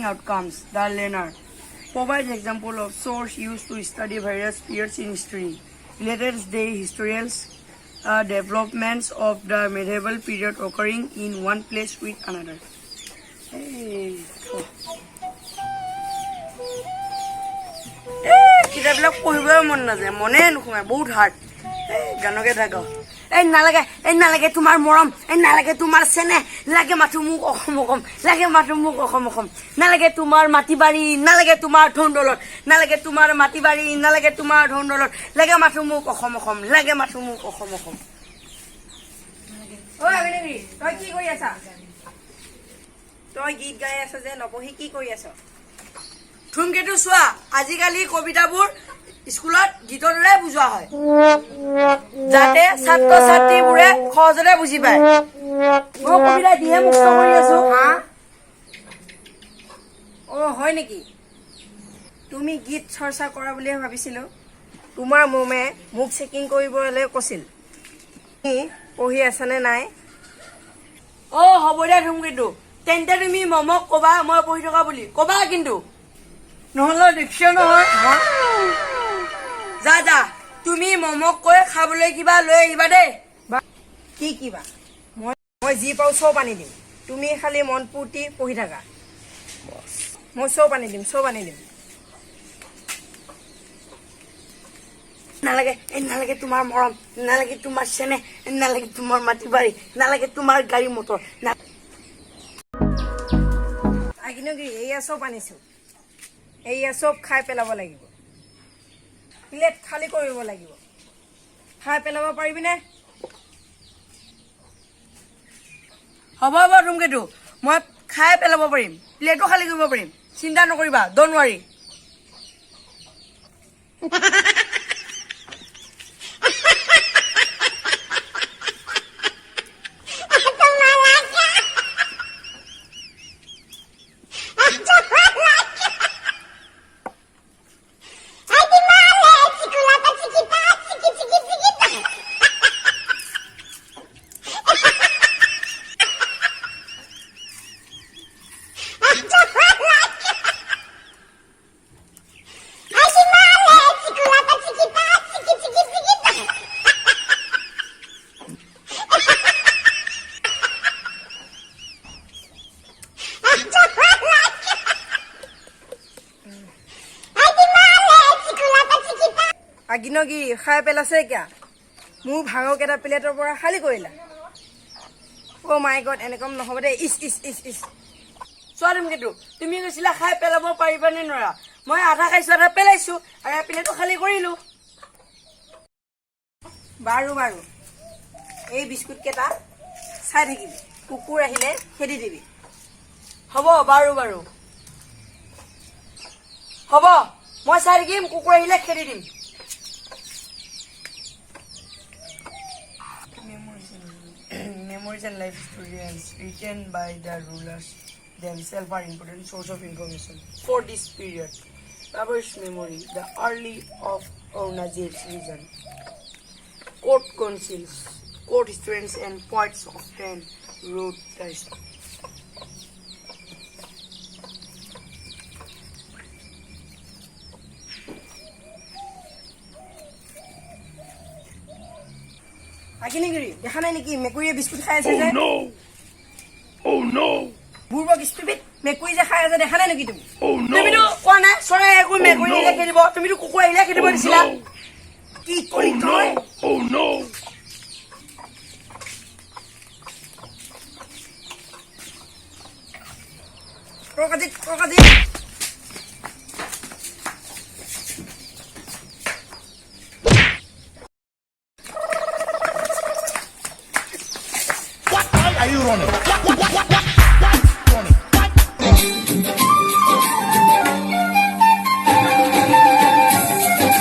outcomes. The learner provides example of source used to study various periods in history. Related the historians developments of the medieval period occurring in one place with another. Hey. কিতাপবিলাক পঢ়িবই মন নাযায় মনে নোসোমায় বহুত hard গানকে থাক নালাগে তোমাৰ মৰম নালাগে তোমাৰ চেনে লাগে মাথো মোক অসম অসম লাগে মাথো মোক অসম অসম নালাগে তোমাৰ মাটি বাৰী নালাগে তোমাৰ ধন দৌলত নালাগে তোমাৰ মাটি বাৰী নালাগে তোমাৰ ধন দৌলত লাগে মাথো মোক অসম অসম লাগে মাথো মোক অসম অসম ঐ আগেনি তই কি কৰি আছা তই গীত গাই আছ যে নপঢ়ি কি কৰি আছ ধুমকেতু চোৱা আজিকালি কবিতাবোৰ স্কুলত গীতৰ দৰে বুজোৱা হয় যাতে ছাত্ৰ ছাত্ৰীবোৰে সহজতে বুজি পায় মই কবিতা দিয়ে মুক্ত কৰি আছো হয় নেকি তুমি গীত চৰ্চা কৰা বুলি ভাবিছিলো তোমাৰ মমে মোক চেকিং কৰিবলৈ কৈছিল পঢ়ি আছানে নাই হ'ব দিয়া ধুমকেতু তেন্তে তুমি মমক কবা মই পঢ়ি থকা বুলি কবা কিন্তু নহলে দেখিছে নহয় যা তুমি মমক কৈ খাবলৈ কিবা লৈ আহিবা দেই কি কিবা মই যি পাওঁ চব আনি দিম তুমি খালি মন পুতি পঢ়ি থাকা মই চব আনি দিম নালাগে তোমাৰ মৰম নালাগে তোমাৰ চেনে নালাগে তোমাৰ মাটি বাৰী নালাগে তোমাৰ গাড়ী মটৰ এয়া চব আনিছো এয়া চব খাই পেলাব লাগিব প্লেট খালী কৰিব লাগিব খাই পেলাব পাৰিবিনে হ'ব ধুমকেতু মই খাই পেলাব পাৰিম প্লেটো খালী কৰিব পাৰিম চিন্তা নকৰিবা ড'ন্ট ৱাৰি আগিনগি খাই পেলাছে কিয়া মোৰ ভাঙকেইটা প্লেটৰ পৰা খালী কৰিলা মাই গড এনেকম নহ'ব দেই ইচ চোৱা ধুমকেতু তুমি কৈছিলা খাই পেলাব পাৰিবানে নোৱাৰা মই আধা খাইছো আধা পেলাইছো আৰু প্লেটো খালী কৰিলো বাৰু এই বিস্কুট কেইটা চাই থাকিবি কুকুৰ আহিলে খেদি দিবি হ'ব বাৰু হ'ব মই চাই থাকিম কুকুৰ আহিলে খেদি দিম Memories and life experience written by the rulers themselves are important source of information for this period. Babur's memory, the early of Aurangzeb's region. Court councils, court historians and poets often wrote the story. আগিনগিৰি দেখা নাই নেকি মেকুৰীয়ে biscuit খাই আছে যে Oh no বুৰবক stupid মেকুৰী যে খাই আছে দেখা নাই নেকি তুমি তুমিতো কোৱা নাই চৰাই একো মেকুৰী আহিলে খেদিব তুমিতো কুকুৰ আহিলে খেদিব দিছিলা কি কৰি তই Oh no প্ৰকাজি Are you running?